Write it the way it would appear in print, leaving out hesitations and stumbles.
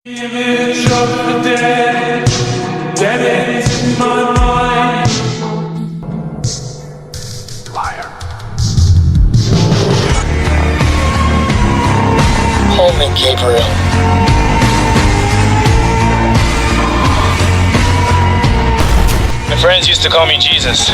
Image of the dead, dead is in my mind. Liar. Hold me, Gabriel. My friends used to call me Jesus.